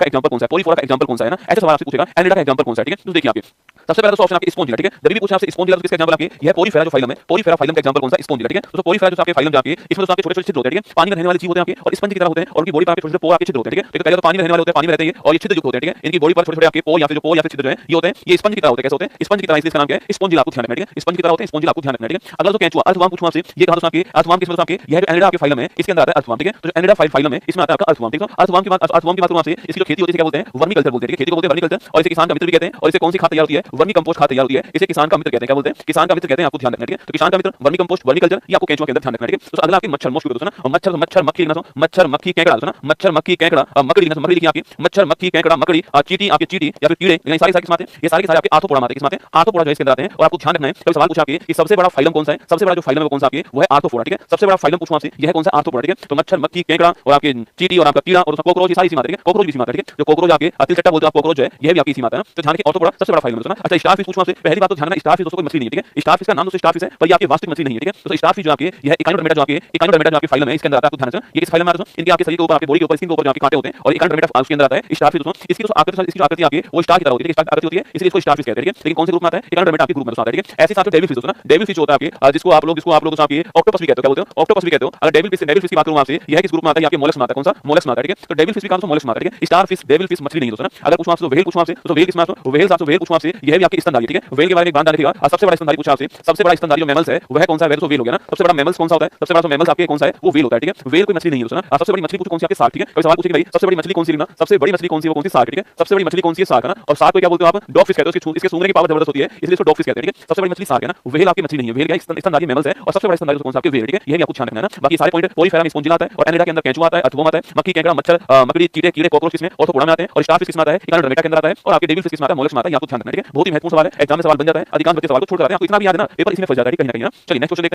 का एग्जांपल कौन सा है, पोरीफोरा का एग्जांपल कौन सा है ना, ऐसे सवाल आपसे पूछेगा एनेलिडा का एग्जांपल कौन सा है, ठीक है। तो देखिए आपके सबसे पहला तो ऑप्शन आपके स्पॉन्जिला, ठीक है। जब भी पूछे आपसे स्पॉन्जिला तो किसका एग्जांपल आपके यह पोरीफेरा जो फाइलम है, पोरीफेरा फाइलम का एग्जांपल कौन सा है, स्पॉन्जिला, ठीक है। तो पोरीफेरा जो आपके फाइलम जाके इसमें तो आपके छोटे-छोटे छिद्र होते हैं, ठीक है। पानी में रहने वाले जीव होते हैं आपके और स्पंज की तरह होते हैं और उनकी बॉडी पर आपके छोटे-छोटे पोर आपके छिद्र होते हैं, ठीक है। तो पहले तो पानी में रहने वाले होते हैं, पानी में रहते हैं और ये छिद्र युक्त होते हैं, ठीक है। इनकी बॉडी पर छोटे-छोटे आपके पोर या फिर जो पोर या फिर छिद्र जो है ये होते हैं, ये स्पंज की तरह होते हैं। कैसे होते हैं, स्पंज की तरह, इसलिए इसका नाम क्या है, स्पॉन्जिला, आपको ध्यान रखना है, ठीक है। स्पंज की तरह होते हैं, स्पॉन्जिला, आपको ध्यान रखना है, ठीक है। अगला जो केंचुआ अर्थवर्म पूछूं आपसे, ये कहां से आपके अर्थवर्म किसमें आपके यह जो एनेलिडा आपके फाइलम है इसके अंदर आता है अर्थवर्म, ठीक है। तो जो एनेलिडा फाइलम है इसमें आता है आपका अर्थवर्म, ठीक है। अर्थवर्म की बात करूं आपसे, इसकी जो खेती होती है क्या बोलते हैं, वर्मी कल्चर बोलते हैं, खेती को बोलते हैं वर्मी कल्चर और इसे किसान का मित्र भी कहते हैं। और इसे कौन सी खाद तैयार होती है, वर्मी कंपोस्ट खाद तैयार होती है, इसे किसान का मित्र कहते हैं, क्या बोलते हैं, किसान का मित्र कहते हैं, आपको ध्यान रखना है, ठीक है। तो किसान का मित्र वर्मी कंपोस्ट वर्मी कल्चर ये आपको केंचुआ के अंदर ध्यान रखना है, ठीक है। तो अगला आपके मच्छर मोस्ट क्यूरियस है ना, मच्छर मच्छर मक्खी लिखना, मच्छर मक्खी केकड़ा ना, मच्छर मक्खी केकड़ा मकड़ी लिखना, मकड़ी लिखिए आपकी मच्छर मक्खी केकड़ा मकड़ी चींटी आपकी चींटी या फिर कीड़े, ये सारे किस्म आते हैं, ये सारे के सारे आपके आर्थ्रोपोडा आते हैं, किस्म आते हैं आर्थ्रोपोडा जो इसके अंदर आते हैं। और आपको ध्यान रखना है कभी सवाल पूछा आपके कि सबसे बड़ा फाइलम कौन सा है, सबसे बड़ा जो फाइलम है वो कौन सा आपके वो है आर्थ्रोपोडा, ठीक है। सबसे बड़ा फाइलम पूछूं आपसे यह कौन सा आर्थ्रोपोडा, ठीक है। तो मच्छर मक्खी केकड़ा और आपके चींटी और आपका कीड़ा और कॉकरोच ये सारी इसी में आते हैं, कॉकरोच भी इसी में आता है, ठीक है। जो कॉकरोच आपके तिलचट्टा बोलते हैं आप, कॉकरोच जो है यह भी आपकी इसी में आता है ना। तो ध्यान रखिए आर्थ्रोपोडा सबसे बड़ा फाइलम है ना। अच्छा स्टारफिश पूछूं आपसे, पहली बात तो ध्यान रखना स्टारफिश दोस्तों कोई मछली नहीं है, ठीक है। स्टारफिश का नाम दोस्तों स्टारफिश है पर ये आपकी वास्तविक मछली नहीं है, ठीक है। तो स्टारफिश जो आपके यह इकाइनोडर्मेटा जो आपके फाइलम है इसके अंदर आता है, आपको ध्यान रखना ये किस फाइलम में आता है, इनके आपके शरीर के ऊपर आपके बॉडी के ऊपर स्किन के ऊपर जो आपके कांटे होते हैं और इकाइनोडर्मेटा उसके अंदर आता है स्टारफिश दोस्तों। इसकी जो आकृति आपकी वो स्टार की तरह होती है, स्टार आकृति होती है इसलिए इसको स्टारफिश कहते हैं, ठीक है। लेकिन कौन से ग्रुप में आता है, इकाइनोडर्मेटा आपके ग्रुप में आता है, ठीक है। ऐसे साथ में डेविल फिश होता है ना, डेविल फिश होता है आपके जिसको आप लोग आपके ऑक्टोपस भी कहते हो, क्या बोलते हो ऑक्टोपस भी कहते हो। अगर डेविल फिश की बात करूं आपसे यह किस ग्रुप में आता है, आपके मोलस्क में आता है, कौन सा मोलस्क में आता है, ठीक है। तो डेविल फिश भी कौन सा मोलस्क में आता है, ठीक है। स्टारफिश डेविल फिश मछली नहीं दोस्तों ना। अगर पूछूं आपसे तो व्हेल पूछूं आपसे तो व्हेल किसमें आता है, व्हेल आपसे व्हेल पूछूं आपसे यह भी आपकी स्तनधारी, ठीक है। व्हेल के बारे में एक बात जान रखिएगा, सबसे बड़ा स्तनधारी पूछा आपसे, सबसे बड़ा स्तनधारी जो मैमल्स है वह कौन सा है, तो व्हेल हो गया ना। सबसे बड़ा मैमल्स कौन सा होता है, सबसे बड़ा मैमल्स आपके कौन सा है वो व्हेल होता है, ठीक है। व्हेल कोई मछली नहीं है दोस्तों ना। सबसे बड़ी मछली पूछो कौन सी आपके शार्क, ठीक है। कोई सवाल पूछे कि भाई सबसे बड़ी मछली कौन सी लिखना, सबसे बड़ी मछली कौन सी वो कौन सी शार्क, ठीक है। सबसे बड़ी मछली कौन सी है शार्क है ना। और शार्क को क्या बोलते हो आप, डॉग फिश कहते हो, इसके सूंघने की पावर जबरदस्त होती है इसलिए इसको डॉग फिश कहते हैं, ठीक है। सबसे बड़ी मछली शार्क है ना, व्हेल आपकी मछली नहीं है, व्हेल क्या स्तनधारी मैमल्स है और सबसे बड़ा स्तनधारी कौन सा आपके व्हेल, ठीक है। यह भी आपको ध्यान रखना है ना। बाकी सारे पॉइंट पोरीफेरा में स्पॉन्जिला आता है और एनेलिडा के अंदर केंचुआ आता है, अर्थवर्म आता है, मक्खी केकड़ा मच्छर मकड़ी चींटी कीड़े कॉकरोच किसमें आर्थ्रोपोडा में आते हैं और स्टारफिश किसमें आता है, इकाइनोडर्मेटा के अंदर आता है और आपके डेविल फिश किसमें आता है, मोलस्क में आता है। ये आपको ध्यान रखना है, ठीक है। बहुत ही महत्वपूर्ण सवाल है, एग्जाम में सवाल बन जाता है, अधिकांश बच्चे सवाल को छोड़ कर आते हैं, आपको इतना भी याद है ना पेपर इसमें फंस जाता है, कहीं ना कहीं ना। चलिए नेक्स्ट क्वेश्चन